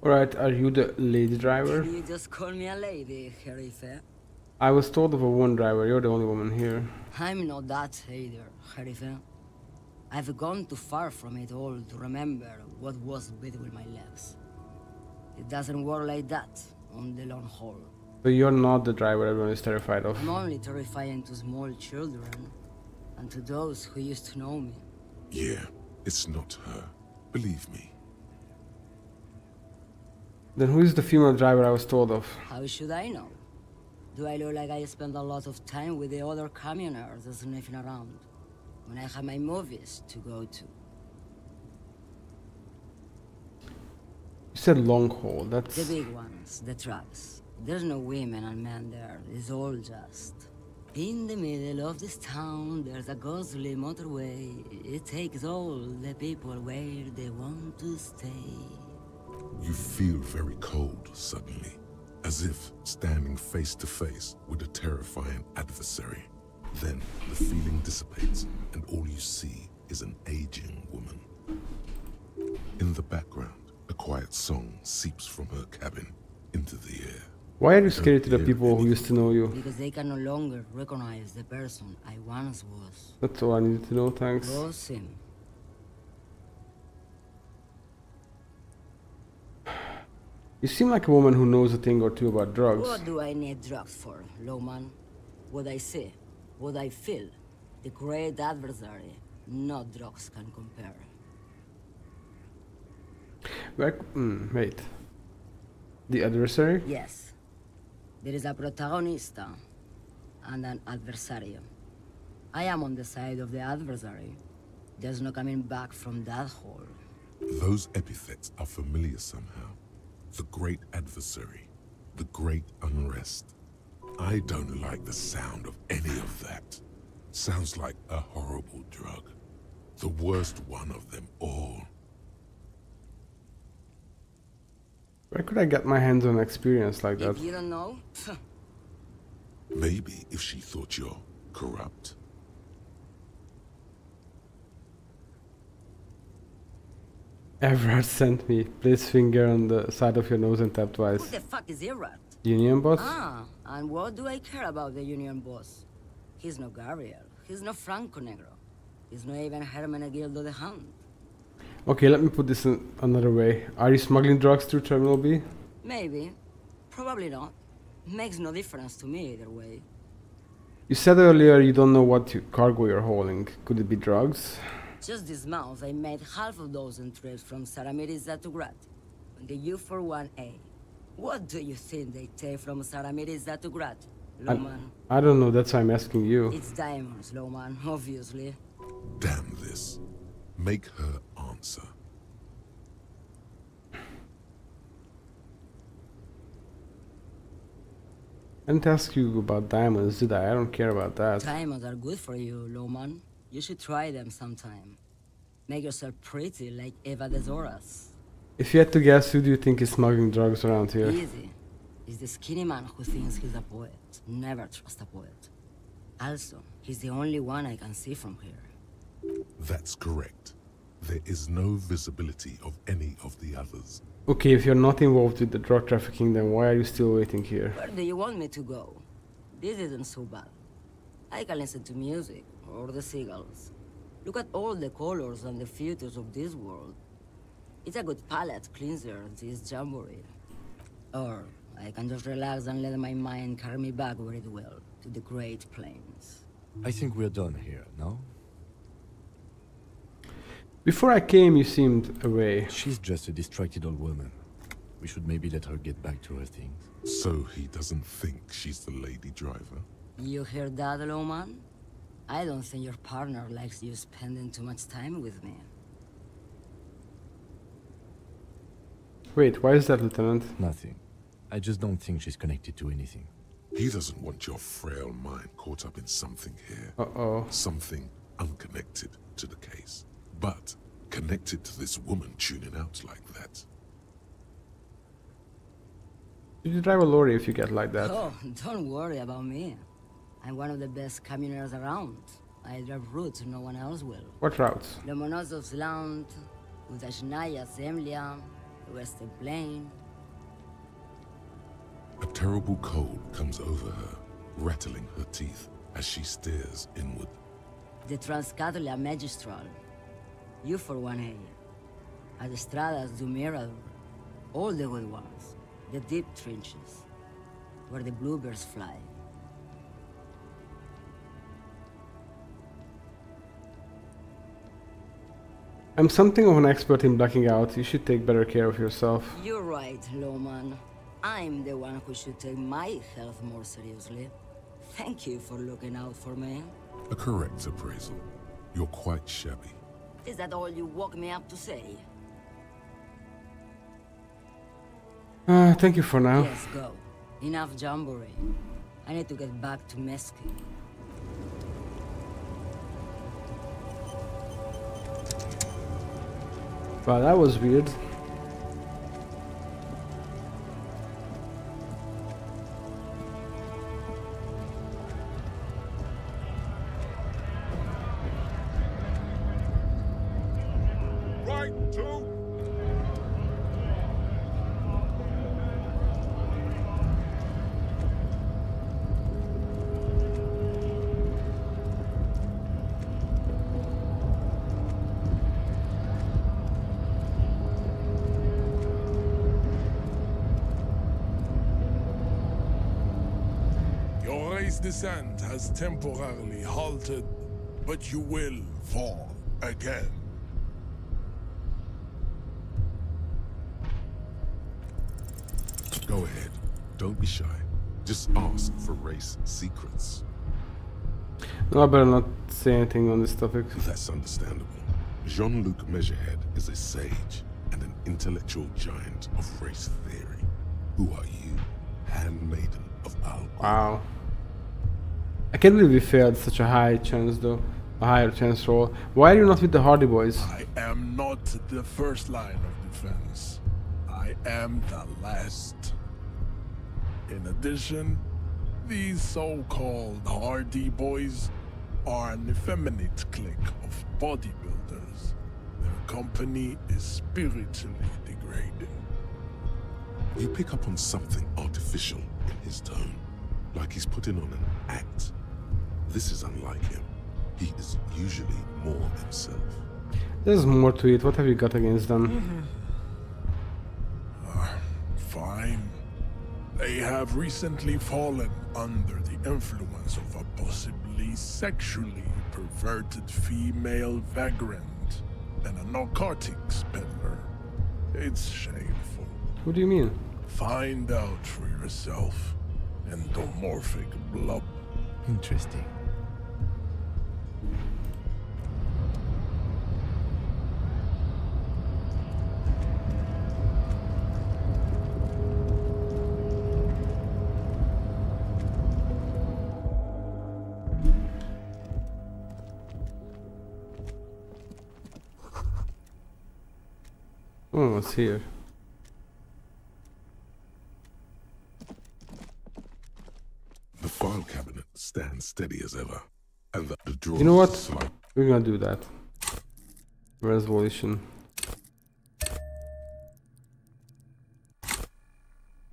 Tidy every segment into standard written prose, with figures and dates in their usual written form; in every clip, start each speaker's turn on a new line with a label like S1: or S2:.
S1: Alright, are you the lady driver?
S2: You just call me a lady, Herife.
S1: I was told of a woman driver. You're the only woman here.
S2: I'm not that either, Herife. I've gone too far from it all to remember what was between my legs. It doesn't work like that on the long haul.
S1: So you're not the driver everyone is terrified of.
S2: I'm only terrifying to small children and to those who used to know me.
S3: Yeah, it's not her. Believe me.
S1: Then who is the female driver I was told of?
S2: How should I know? Do I look like I spend a lot of time with the other communers sniffing around when I have my movies to go to?
S1: You said long haul, that's...
S2: The big ones, the trucks. There's no women and men there, it's all just... In the middle of this town, there's a ghostly motorway. It takes all the people where they want to stay.
S3: You feel very cold suddenly, as if standing face to face with a terrifying adversary. Then the feeling dissipates, and all you see is an aging woman. In the background, a quiet song seeps from her cabin into the air.
S1: Why are you scared to the people who used to know you?
S2: Because they can no longer recognize the person I once was.
S1: That's all I needed to know, thanks.
S2: Was him.
S1: You seem like a woman who knows a thing or two about drugs.
S2: What do I need drugs for, Lowman? What I see, what I feel, the great adversary, no drugs can compare.
S1: Wait. The adversary?
S2: Yes. There is a protagonista and an adversario. I am on the side of the adversary. There's no coming back from that hole.
S3: Those epithets are familiar somehow. The great adversary, the great unrest. I don't like the sound of any of that. Sounds like a horrible drug. The worst one of them all.
S1: Where could I get my hands on experience like that?
S2: If you don't know,
S3: Maybe if she thought you're corrupt.
S1: Everard sent me. Place finger on the side of your nose and tap
S2: who
S1: twice.
S2: the fuck is Irad?
S1: Union boss?
S2: Ah, and what do I care about the union boss? He's no Gabriel. He's no Franco Negro. He's not even Hermenegildo the Hound.
S1: Okay, let me put this in another way. Are you smuggling drugs through Terminal B?
S2: Maybe. Probably not. Makes no difference to me either way.
S1: You said earlier you don't know what cargo you're hauling. Could it be drugs?
S2: Just this month, I made half a dozen trips from Saramiriza to Grat on the U41A. What do you think they take from Saramiriza to Grat, Lowman?
S1: I don't know, that's why I'm asking you.
S2: It's diamonds, Lowman, obviously.
S3: Damn this. Make her answer.
S1: I didn't ask you about diamonds, did I? I don't care about that.
S2: Diamonds are good for you, Lowman. You should try them sometime. Make yourself pretty like Eva de Zoras.
S1: If you had to guess, who do you think is smuggling drugs around here?
S2: Easy. He's the skinny man who thinks he's a poet. Never trust a poet. Also, he's the only one I can see from here.
S3: That's correct. There is no visibility of any of the others.
S1: Okay, if you're not involved with the drug trafficking, then why are you still waiting here?
S2: Where do you want me to go? This isn't so bad. I can listen to music, or the seagulls. Look at all the colors and the futures of this world. It's a good palate cleanser, this jamboree. Or I can just relax and let my mind carry me back where it will, to the Great Plains.
S4: I think we're done here, no?
S1: Before I came, you seemed away.
S4: She's just a distracted old woman. We should maybe let her get back to her things.
S3: So he doesn't think she's the lady driver?
S2: You hear that, Lowman? I don't think your partner likes you spending too much time with me.
S1: Wait, why is that, Lieutenant?
S4: Nothing. I just don't think she's connected to anything.
S3: He doesn't want your frail mind caught up in something here.
S1: Uh-oh.
S3: Something unconnected to the case. But connected to this woman tuning out like that.
S1: Did you drive a lorry if you get like that?
S2: Oh, don't worry about me. I'm one of the best camioners around. I drive routes no one else will.
S1: What routes?
S2: Lomonosov's Land, Udashnaya Zemlya, Western Plain.
S3: A terrible cold comes over her, rattling her teeth as she stares inward.
S2: The Transcatolia Magistral. You for one here. At Estradas do Mirador. All the good ones. The deep trenches. Where the bluebirds fly.
S1: I'm something of an expert in blacking out. You should take better care of yourself.
S2: You're right, Lawman. I'm the one who should take my health more seriously. Thank you for looking out for me.
S3: A correct appraisal. You're quite shabby.
S2: Is that all you woke me up to say?
S1: Thank you for now.
S2: Yes, go. Enough jamboree. I need to get back to Mesquite.
S1: Wow, that was weird.
S3: Right, two.
S5: Your race descent has temporarily halted, but you will fall again.
S3: Go ahead. Don't be shy. Just ask for race secrets.
S1: No, I better not say anything on this topic.
S3: That's understandable. Jean-Luc Measurehead is a sage and an intellectual giant of race theory. Who are you? Handmaiden of Al.
S1: Wow. I can't believe we failed such a high chance though. A higher chance roll. Why are you not with the Hardy Boys?
S5: I am not the first line of defense. I am the last. In addition, these so-called Hardy Boys are an effeminate clique of bodybuilders. Their company is spiritually degrading.
S3: You pick up on something artificial in his tone, like he's putting on an act. This is unlike him. He is usually more himself.
S1: There's more to it. What have you got against them?
S5: Fine. They have recently fallen under the influence of a possibly sexually perverted female vagrant and a narcotics peddler. It's shameful.
S1: What do you mean?
S5: Find out for yourself. Endomorphic blob.
S4: Interesting.
S1: Oh, what's here?
S3: The file cabinet stands steady as ever, and the drawers.
S1: You know what?
S3: Slide.
S1: We're gonna do that. Where's Volition?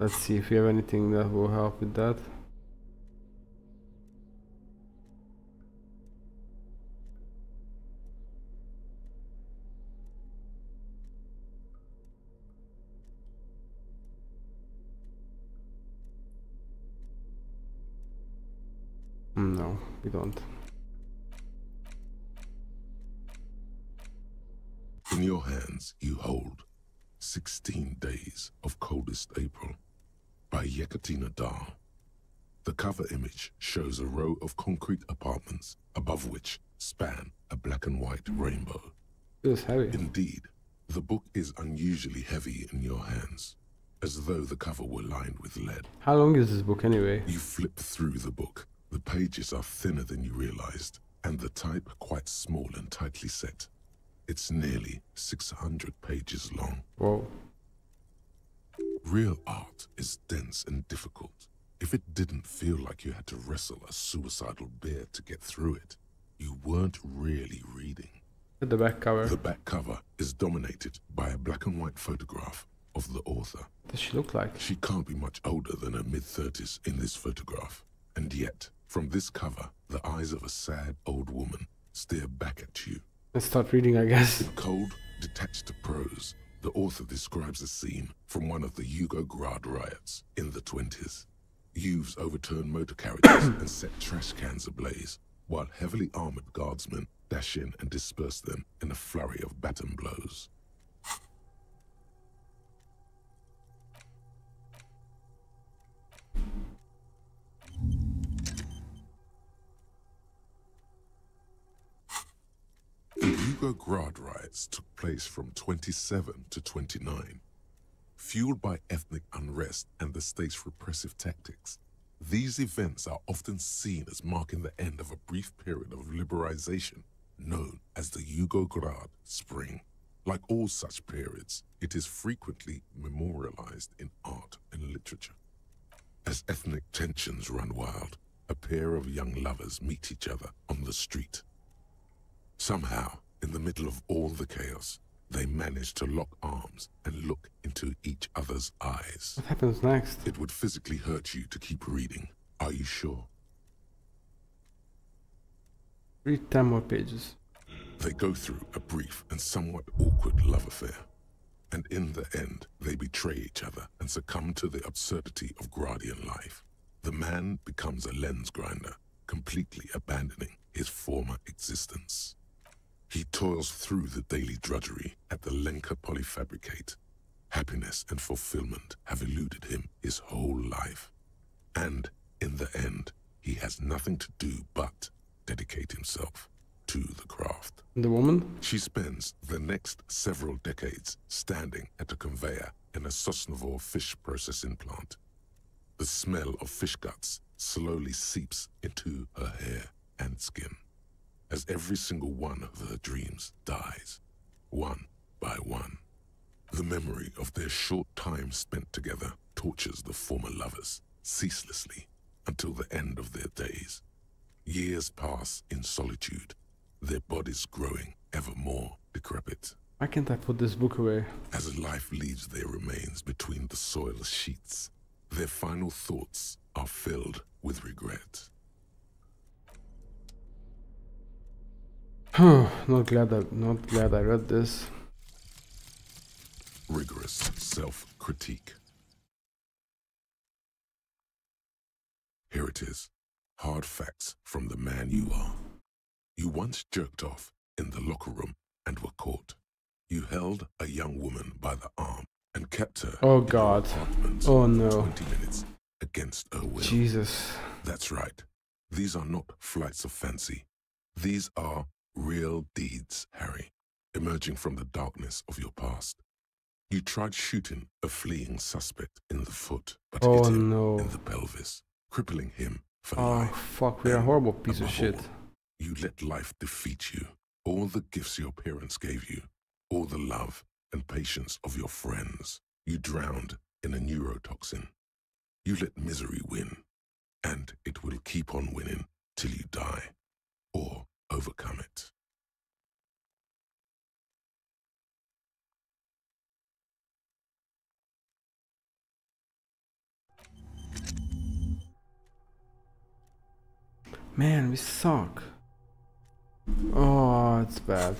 S1: Let's see if we have anything that will help with that. No, we don't.
S3: In your hands, you hold 16 Days of Coldest April by Yekatina Dahl. The cover image shows a row of concrete apartments above which span a black and white rainbow.
S1: It was heavy.
S3: Indeed, the book is unusually heavy in your hands, as though the cover were lined with lead.
S1: How long is this book anyway?
S3: You flip through the book. The pages are thinner than you realized, and the type quite small and tightly set. It's nearly 600 pages long.
S1: Whoa.
S3: Real art is dense and difficult. If it didn't feel like you had to wrestle a suicidal bear to get through it, you weren't really reading.
S1: At the back cover.
S3: The back cover is dominated by a black and white photograph of the author.
S1: What does she look like?
S3: She can't be much older than her mid-30s in this photograph. And yet, from this cover, the eyes of a sad old woman stare back at you.
S1: Let's start reading, I guess.
S3: In cold, detached prose, the author describes a scene from one of the Yugograd riots in the 20s. Youths overturned motor carriages and set trash cans ablaze, while heavily armored guardsmen dash in and disperse them in a flurry of baton blows. The Yugograd riots took place from 27 to 29. Fueled by ethnic unrest and the state's repressive tactics, these events are often seen as marking the end of a brief period of liberalization known as the Yugograd Spring. Like all such periods, it is frequently memorialized in art and literature. As ethnic tensions run wild, a pair of young lovers meet each other on the street. Somehow, in the middle of all the chaos, they manage to lock arms and look into each other's eyes.
S1: What happens next?
S3: It would physically hurt you to keep reading. Are you sure?
S1: Read 10 more pages.
S3: They go through a brief and somewhat awkward love affair. And in the end, they betray each other and succumb to the absurdity of Gradian life. The man becomes a lens grinder, completely abandoning his former existence. He toils through the daily drudgery at the Lenka Polyfabricate. Happiness and fulfillment have eluded him his whole life. And in the end, he has nothing to do but dedicate himself to the craft.
S1: The woman?
S3: She spends the next several decades standing at a conveyor in a Sosnovyj fish processing plant. The smell of fish guts slowly seeps into her hair and skin, as every single one of her dreams dies, one by one. The memory of their short time spent together tortures the former lovers ceaselessly until the end of their days. Years pass in solitude, their bodies growing ever more decrepit.
S1: Why can't I put this book away?
S3: As life leaves their remains between the soil sheets, their final thoughts are filled with regret.
S1: Not glad I read this.
S3: Rigorous self-critique. Here it is. Hard facts from the man you are. You once jerked off in the locker room and were caught. You held a young woman by the arm and kept her
S1: Oh
S3: in
S1: God.
S3: your apartment
S1: Oh
S3: for
S1: no.
S3: 20 minutes against her will.
S1: Jesus.
S3: That's right. These are not flights of fancy. These are real deeds, Harry, emerging from the darkness of your past. You tried shooting a fleeing suspect in the foot, but
S1: Oh
S3: hit him
S1: no.
S3: in the pelvis, crippling him for
S1: Oh
S3: life.
S1: fuck, we're a
S3: And
S1: horrible piece of
S3: above
S1: shit.
S3: all, you let life defeat you. All the gifts your parents gave you, all the love and patience of your friends, you drowned in a neurotoxin. You let misery win, and it will keep on winning till you die, or overcome it.
S1: Man, we suck. Oh, it's bad.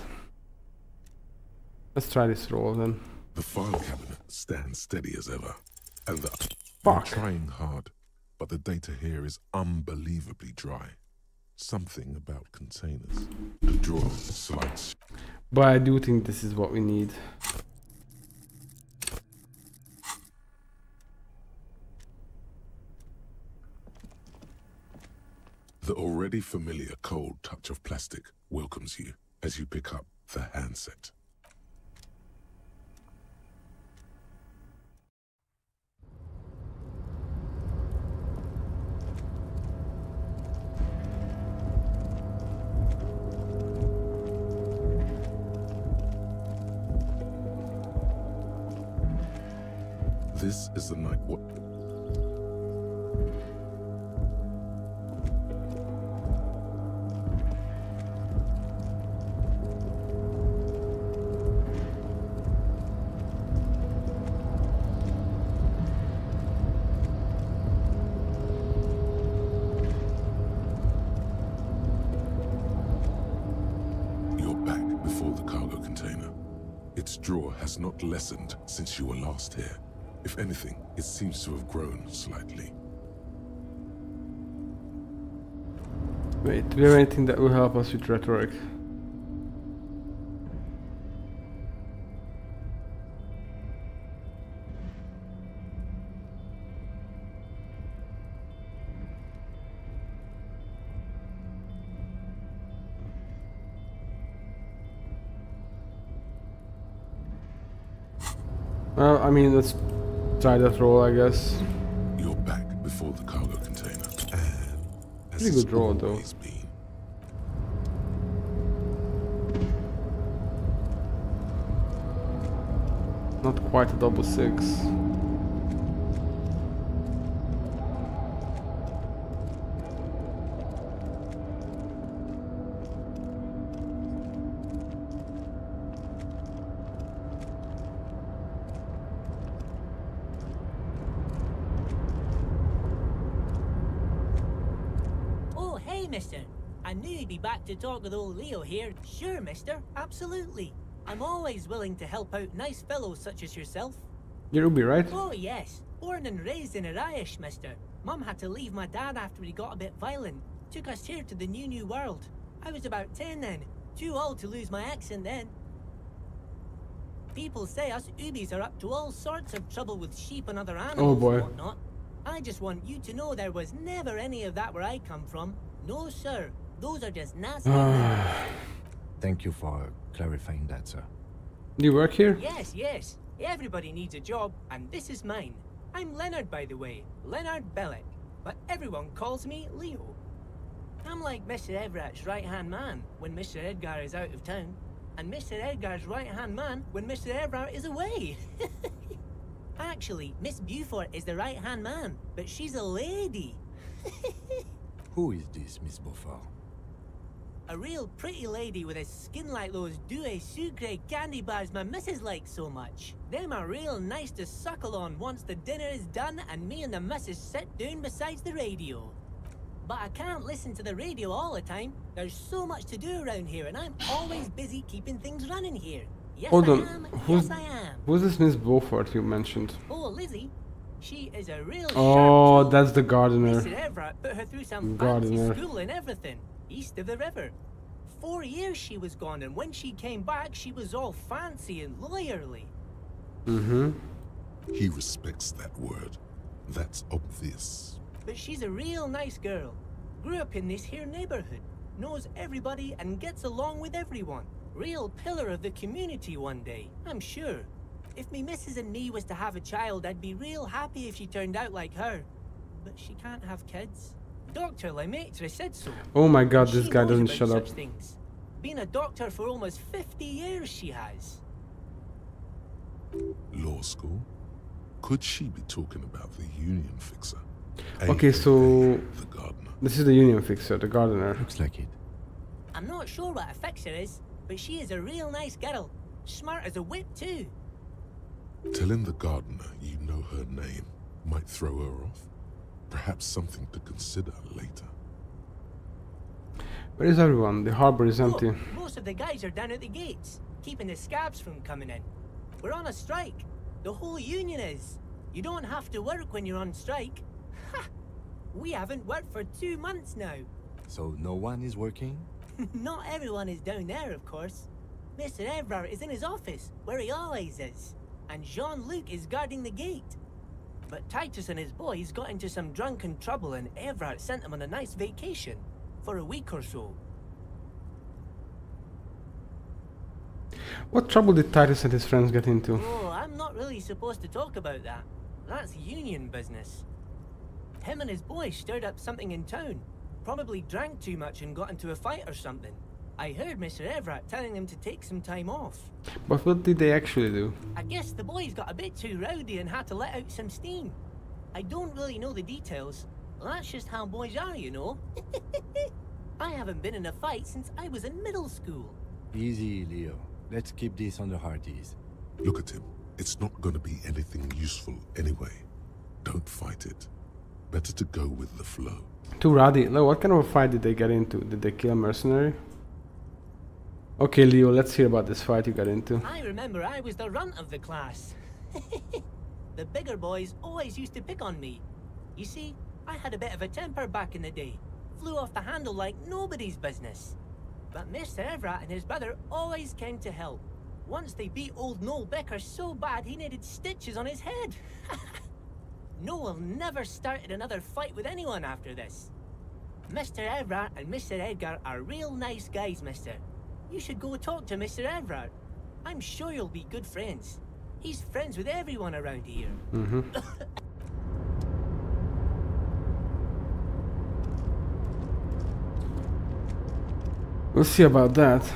S1: Let's try this roll then.
S3: The file cabinet stands steady as ever, and I'm
S1: Fuck.
S3: trying hard, but the data here is unbelievably dry. Something about containers. The drawer slides.
S1: But I do think this is what we need.
S3: The already familiar cold touch of plastic welcomes you as you pick up the handset. This is the night what? Its draw has not lessened since you were last here. If anything, it seems to have grown slightly.
S1: Wait, do we have anything that will help us with rhetoric? Well, I mean, let's try that roll, I guess.
S3: You're back before the cargo container. And as
S1: Pretty
S3: it's
S1: good roll, though.
S3: always been.
S1: Not quite a double six.
S6: Oh, hey, mister. I knew you'd be back to talk with old Leo here. Sure, mister. Absolutely. I'm always willing to help out nice fellows such as yourself.
S1: You're Ruby, right?
S6: Oh, yes. Born and raised in Arish, mister. Mum had to leave my dad after he got a bit violent. Took us here to the new world. I was about 10 then. Too old to lose my accent then. People say us Ubis are up to all sorts of trouble with sheep and other animals
S1: boy.
S6: and whatnot. I just want you to know there was never any of that where I come from. No, sir. Those are just nasty.
S4: Thank you for clarifying that, sir.
S1: Do you work here?
S6: Yes, yes. Everybody needs a job, and this is mine. I'm Leonard, by the way. Leonard Bellick. But everyone calls me Leo. I'm like Mr. Everett's right-hand man when Mr. Edgar is out of town, and Mr. Edgar's right-hand man when Mr. Everett is away. Actually, Miss Beaufort is the right-hand man, but she's a lady.
S4: Who is this, Miss Beaufort?
S6: A real pretty lady with a skin like those Douai Sucre candy bars my missus likes so much. Them are real nice to suckle on once the dinner is done and me and the missus sit down beside the radio. But I can't listen to the radio all the time. There's so much to do around here and I'm always busy keeping things running here. Yes,
S1: Hold
S6: I
S1: on.
S6: am.
S1: Who's,
S6: Yes, I am.
S1: who's this Miss Beaufort you mentioned?
S6: Oh, Lizzie. She is a real
S1: Oh,
S6: sharp
S1: that's the gardener.
S6: Mr. Everett put her through some
S1: Gardener.
S6: fancy school and everything, east of the river. 4 years she was gone, and when she came back, she was all fancy and lawyerly.
S1: Mm-hmm.
S3: He respects that word. That's obvious.
S6: But she's a real nice girl. Grew up in this here neighborhood, knows everybody and gets along with everyone. Real pillar of the community one day, I'm sure. If me missus and me was to have a child, I'd be real happy if she turned out like her. But she can't have kids. Dr. Lemaitre said so.
S1: Oh my god, this
S6: She
S1: guy
S6: knows
S1: doesn't
S6: about
S1: shut up.
S6: such things. Been a doctor for almost 50 years, she has.
S3: Law school? Could she be talking about the union fixer?
S1: Okay,
S3: AKA
S1: so
S3: the gardener.
S1: this is the union fixer, the gardener.
S4: Looks like it.
S6: I'm not sure what a fixer is, but she is a real nice girl. Smart as a whip, too.
S3: Telling the gardener you know her name might throw her off. Perhaps something to consider later.
S1: Where is everyone? The harbor is empty.
S6: Look, most of the guys are down at the gates, keeping the scabs from coming in. We're on a strike. The whole union is. You don't have to work when you're on strike. Ha! We haven't worked for 2 months now.
S4: So no one is working?
S6: Not everyone is down there, of course. Mr. Everard is in his office, where he always is. And Jean-Luc is guarding the gate. But Titus and his boys got into some drunken trouble and Everard sent them on a nice vacation. For a week or so.
S1: What trouble did Titus and his friends get into?
S6: Oh, I'm not really supposed to talk about that. That's union business. Him and his boys stirred up something in town. Probably drank too much and got into a fight or something. I heard Mr. Everett telling them to take some time off.
S1: But what did they actually do?
S6: I guess the boys got a bit too rowdy and had to let out some steam. I don't really know the details. That's just how boys are, you know. I haven't been in a fight since I was in middle school.
S4: Easy, Leo. Let's keep this on the hearties.
S3: Look at him. It's not going to be anything useful anyway. Don't fight it. Better to go with the flow.
S1: Too rowdy. Like, what kind of a fight did they get into? Did they kill a mercenary? Okay, Leo, let's hear about this fight you got into.
S6: I remember I was the runt of the class. The bigger boys always used to pick on me. You see, I had a bit of a temper back in the day. Flew off the handle like nobody's business. But Mr. Evrat and his brother always came to help. Once they beat old Noel Becker so bad he needed stitches on his head. Noel never started another fight with anyone after this. Mr. Evrat and Mr. Edgar are real nice guys, mister. You should go talk to Mr. Evrat. I'm sure you'll be good friends. He's friends with everyone around here.
S1: We'll see about that.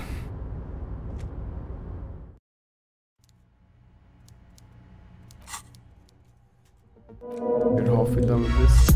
S1: We're halfway done with this.